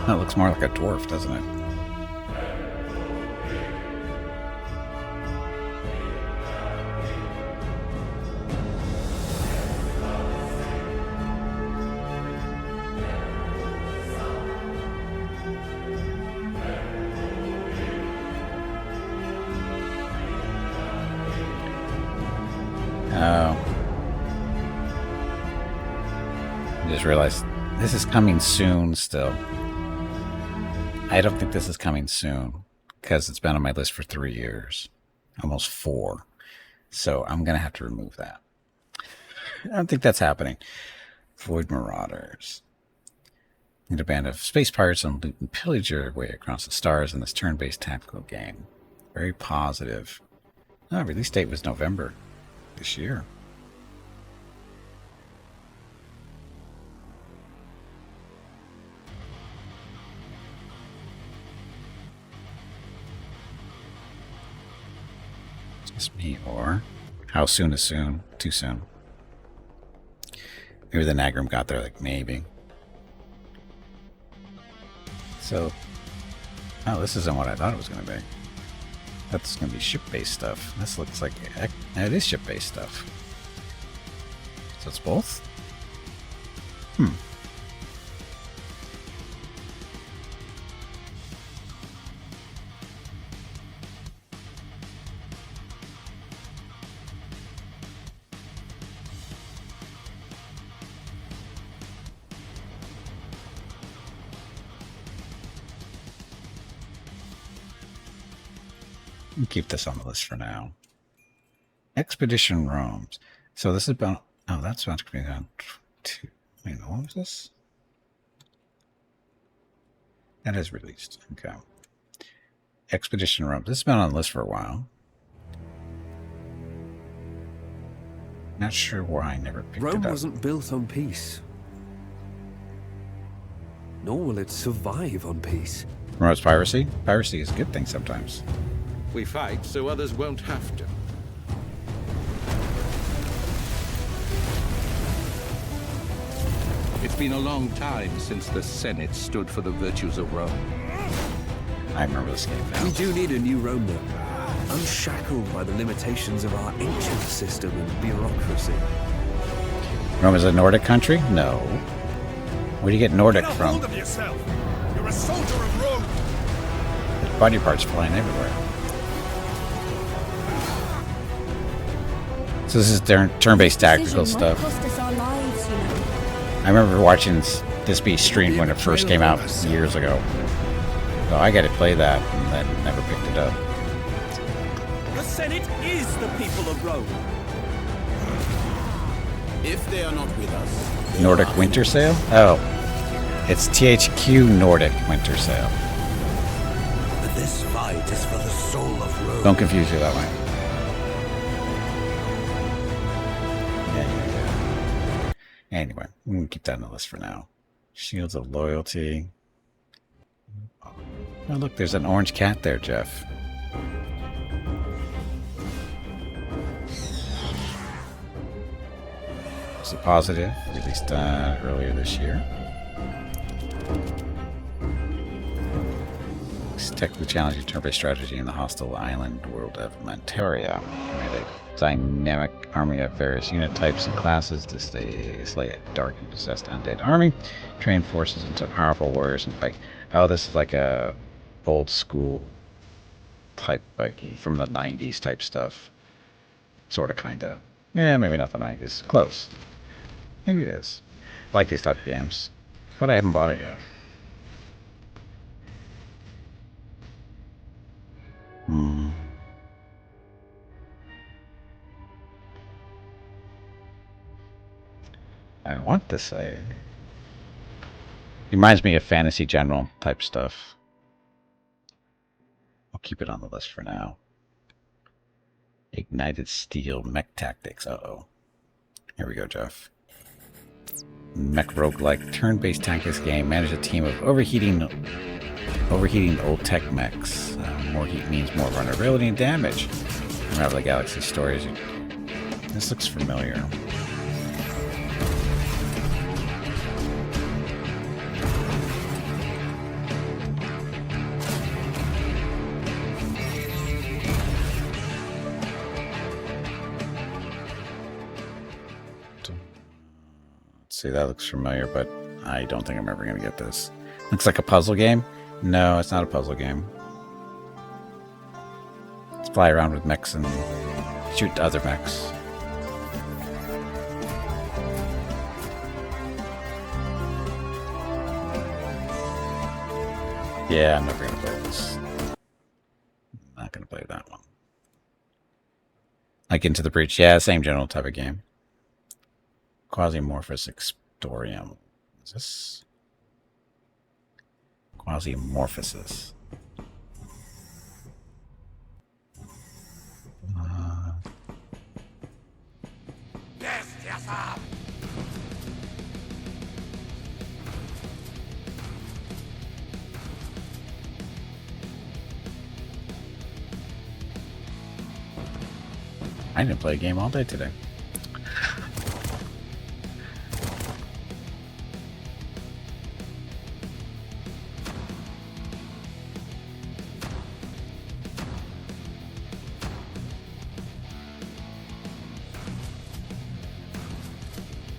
That looks more like a dwarf, doesn't it? Oh. I just realized this is coming soon still. I don't think this is coming soon because it's been on my list for 3 years, almost 4. So I'm going to have to remove that. I don't think that's happening. Void Marauders. Need a band of space pirates and loot and pillage your way across the stars in this turn-based tactical game. Very positive. Oh, release date was November this year. Just me, or how soon is soon? Too soon. Maybe the Nagrim got there, like, maybe. So, oh, this isn't what I thought it was going to be. That's going to be ship-based stuff. This looks like it is ship-based stuff. So it's both? We'll keep this on the list for now. Expedition Roams. So this is about... Oh, that's about to be on 2. Wait, what was this? That is released. Okay. Expedition Roams. This has been on the list for a while. Not sure why I never picked it up. Rome wasn't built on peace. Nor will it survive on peace. Promotes piracy? Piracy is a good thing sometimes. We fight so others won't have to. It's been a long time since the Senate stood for the virtues of Rome. I remember this game now. We do need a new Rome, though. Unshackled by the limitations of our ancient system and bureaucracy. Rome is a Nordic country? No. Where do you get Nordic Get a from? hold of yourself. You're a soldier of Rome. There's body parts flying everywhere. So this is turn-based tactical stuff. I remember watching this be streamed when it first came out years ago. So I got to play that and then never picked it up. The Senate is the people of Rome. If they are not with us, Nordic Winter Sale? Oh. It's THQ Nordic Winter Sale. but this fight is for the soul of Rome. Don't confuse you that way. Yeah. Anyway, we can keep that on the list for now. Shields of Loyalty. Oh, look, there's an orange cat there, Jeff. It's a positive, released earlier this year. It's technically challenging turn-based strategy in the hostile island world of Manteria. Made a dynamic army of various unit types and classes to slay a dark and possessed undead army, train forces into powerful warriors and fight. Oh, this is like a old school type, like from the 90s type stuff. Sorta, kinda. Yeah, maybe not the 90s. Close. Maybe it is. I like these type of games, but I haven't bought it yet. I want to say. Reminds me of Fantasy General type stuff. I'll keep it on the list for now. Ignited Steel Mech Tactics. Uh-oh. Here we go, Jeff. Mech roguelike turn-based tactics game. Manage a team of overheating old tech mechs. More heat means more vulnerability and damage. Unravel the Galaxy stories. This looks familiar. See, that looks familiar, but I don't think I'm ever going to get this. Looks like a puzzle game? No, it's not a puzzle game. Let's fly around with mechs and shoot other mechs. Yeah, I'm never going to play this. Not going to play that one. Like Into the Breach. Yeah, same general type of game. Quasimorphous Extorium. Is this? Quasimorphosis. I didn't play a game all day today.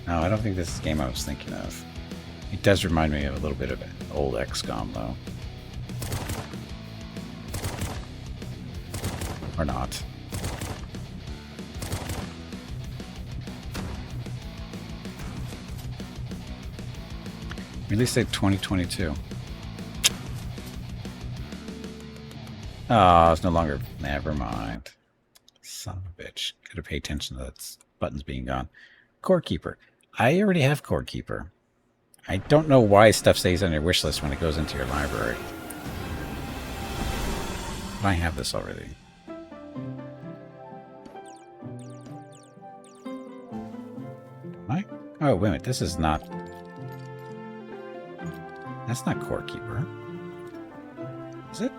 No, I don't think this is the game I was thinking of. It does remind me of a little bit of old XCOM, though. Or not. Release date 2022. Oh, it's no longer. Never mind. Son of a bitch. Gotta pay attention to that buttons being gone. Core Keeper. I already have Core Keeper. I don't know why stuff stays on your wish list when it goes into your library. But I have this already. Oh, wait a minute. This is not... That's not Core Keeper. Is it?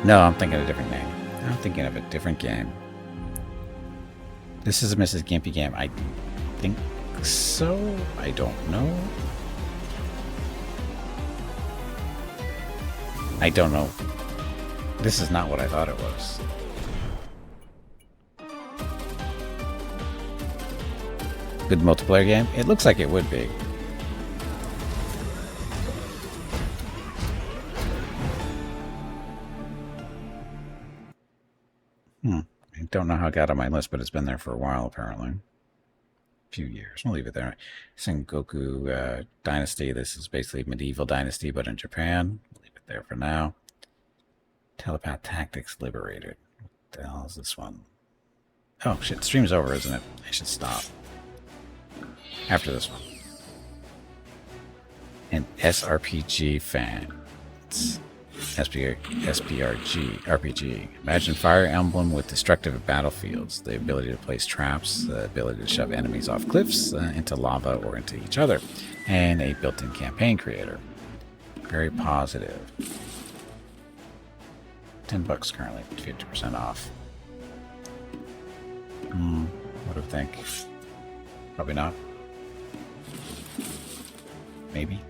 No, I'm thinking of a different name. I'm thinking of a different game. This is a Mrs. Gimpy game. I think so. I don't know. I don't know. This is not what I thought it was. Good multiplayer game? It looks like it would be. I don't know how it got on my list, but it's been there for a while, apparently. A few years. We'll leave it there. Sengoku Dynasty. This is basically medieval dynasty, but in Japan. We'll leave it there for now. Telepath Tactics Liberated. What the hell is this one? Oh, shit. Stream's over, isn't it? I should stop. After this one. An SRPG fan. It's SPRG RPG. Imagine Fire Emblem with destructive battlefields, the ability to place traps, the ability to shove enemies off cliffs into lava or into each other, and a built-in campaign creator. Very positive. $10 currently, 50% off. What do you think? Probably not. Maybe.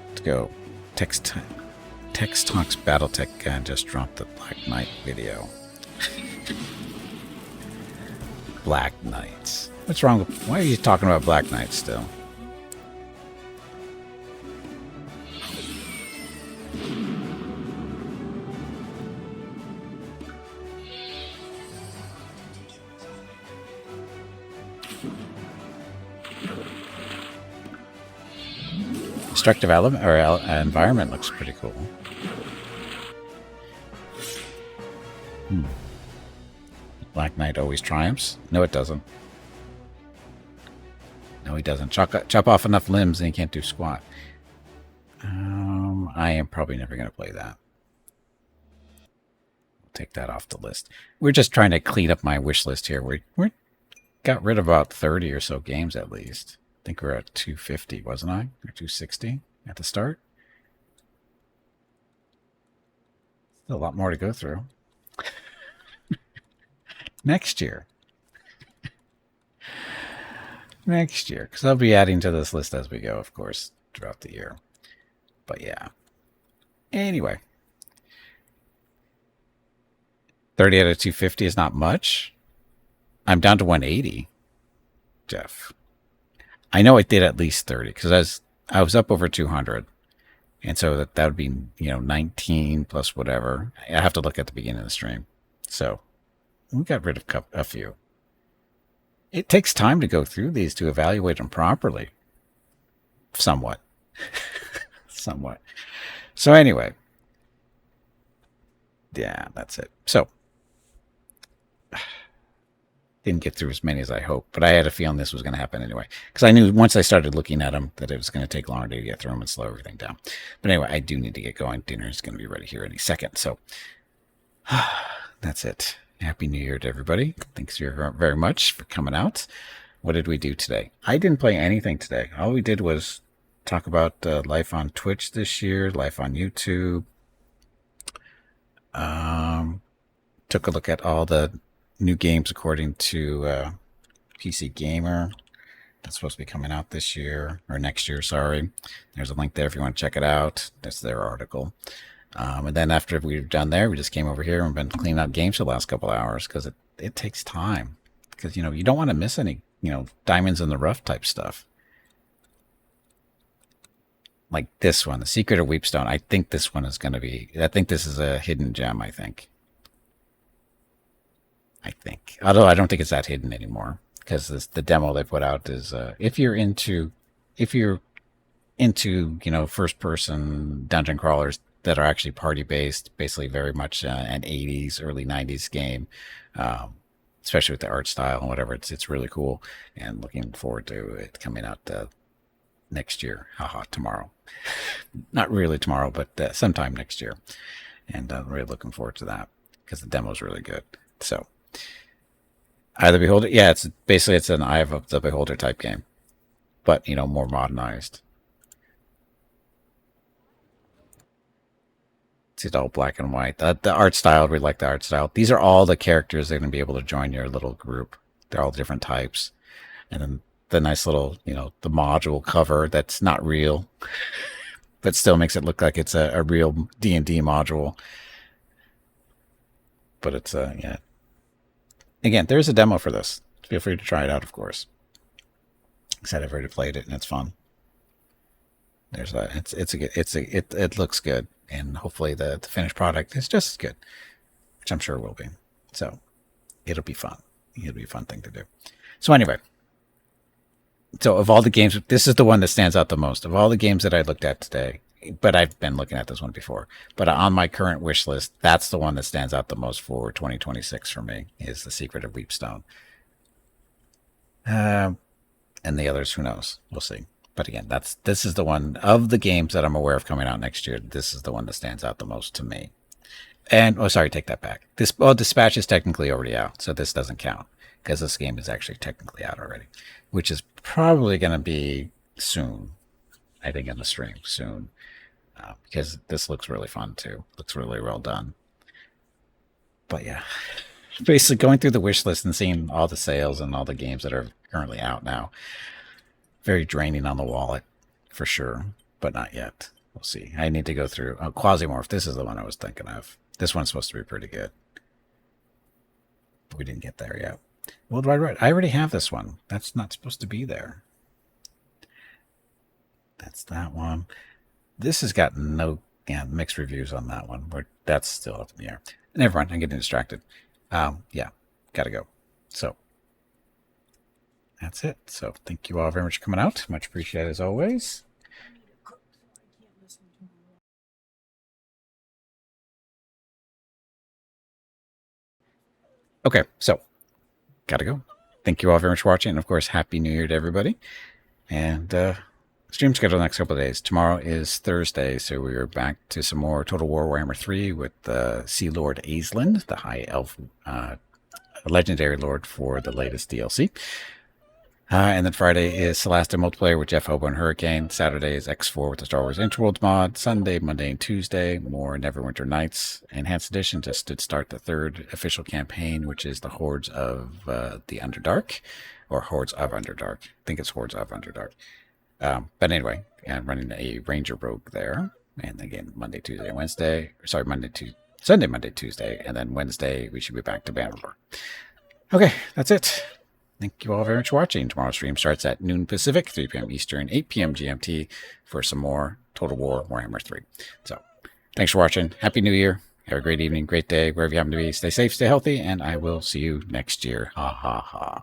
Let's go. Text Talks Battletech just dropped the Black Knight video. Black Knights. What's wrong with... Why are you talking about Black Knights still? Destructive element or environment looks pretty cool. Black Knight always triumphs? No, it doesn't. No, he doesn't. Chop off enough limbs and he can't do squat. I am probably never going to play that. Take that off the list. We're just trying to clean up my wish list here. We got rid of about 30 or so games at least. I think we're at 250, wasn't I? Or 260 at the start. Still a lot more to go through. Next year. Next year. Because I'll be adding to this list as we go, of course, throughout the year. But yeah. Anyway. 30 out of 250 is not much. I'm down to 180, Jeff. I know I did at least 30 because I was up over 200, and so that would be 19 plus whatever. I have to look at the beginning of the stream. So we got rid of a few. It takes time to go through these to evaluate them properly. Somewhat. Somewhat. So anyway. Yeah, that's it. So didn't get through as many as I hoped, but I had a feeling this was going to happen anyway, because I knew once I started looking at them that it was going to take longer to get through them and slow everything down. But anyway, I do need to get going. Dinner is going to be ready here any second. So that's it. Happy New Year to everybody. Thanks very much for coming out. What did we do today? I didn't play anything today. All we did was talk about life on Twitch this year, life on YouTube. Took a look at all the new games according to PC Gamer. That's supposed to be coming out this year, or next year, sorry. There's a link there if you want to check it out. That's their article. And then after we were done there, we just came over here and been cleaning out games for the last couple of hours because it takes time. Because, you don't want to miss any, diamonds in the rough type stuff. Like this one, The Secret of Weepstone. I think this one is going to be, I think this is a hidden gem, I think. Although I don't think it's that hidden anymore, because the demo they put out is, if you're into, first person dungeon crawlers that are actually party based, basically very much an 80s, early 90s game, especially with the art style and whatever, it's really cool, and looking forward to it coming out next year. Haha, tomorrow. Not really tomorrow, but sometime next year. And I'm really looking forward to that because the demo is really good. So, Eye of the Beholder, yeah, it's an Eye of the Beholder type game, but more modernized. It's all black and white. The art style, we like the art style. These are all the characters that are going to be able to join your little group. They're all different types, and then the nice little, the module cover that's not real, but still makes it look like it's a real D&D module. But it's, yeah. Again, there's a demo for this. Feel free to try it out, of course. I said I've already played it, and it's fun. There's that. It looks good, and hopefully the finished product is just as good, which I'm sure it will be. So it'll be fun. It'll be a fun thing to do. So anyway. So of all the games, this is the one that stands out the most. Of all the games that I looked at today, but I've been looking at this one before, but on my current wish list, that's the one that stands out the most for 2026 for me, is The Secret of Weepstone. And the others, who knows? We'll see. But again, this is the one of the games that I'm aware of coming out next year. This is the one that stands out the most to me. And, take that back. Dispatch is technically already out, so this doesn't count, because this game is actually technically out already, which is probably going to be soon. I think in the stream soon, because this looks really fun too. Looks really well done. But yeah, basically going through the wish list and seeing all the sales and all the games that are currently out now, very draining on the wallet for sure, but not yet. We'll see. I need to go through Quasimorph. This is the one I was thinking of. This one's supposed to be pretty good, but we didn't get there yet. World Wide Red. I already have this one. That's not supposed to be there. That's that one. This has got mixed reviews on that one, but that's still up in the air. Never mind, I'm getting distracted. Yeah, gotta go. So that's it. So thank you all very much for coming out. Much appreciated as always. Okay, so gotta go. Thank you all very much for watching, and of course, Happy New Year to everybody. And stream schedule the next couple of days. Tomorrow is Thursday, so we are back to some more Total War Warhammer 3 with Sea Lord Aisland, the High Elf legendary lord for the latest DLC. And then Friday is Celeste multiplayer with Jeff Hobo and Hurricane. Saturday is X4 with the Star Wars Interworlds mod. Sunday, Monday, and Tuesday, more Neverwinter Nights Enhanced Edition just to start the third official campaign, which is the Hordes of the Underdark, or Hordes of Underdark. I think it's Hordes of Underdark. But anyway, I'm running a Ranger Rogue there. And again, Monday, Tuesday, Wednesday. Sorry, Sunday, Monday, Tuesday. And then Wednesday, we should be back to Bannerlord. Okay, that's it. Thank you all very much for watching. Tomorrow's stream starts at noon Pacific, 3 p.m. Eastern, 8 p.m. GMT for some more Total War Warhammer 3. So, thanks for watching. Happy New Year. Have a great evening, great day, wherever you happen to be. Stay safe, stay healthy, and I will see you next year. Ha ha ha.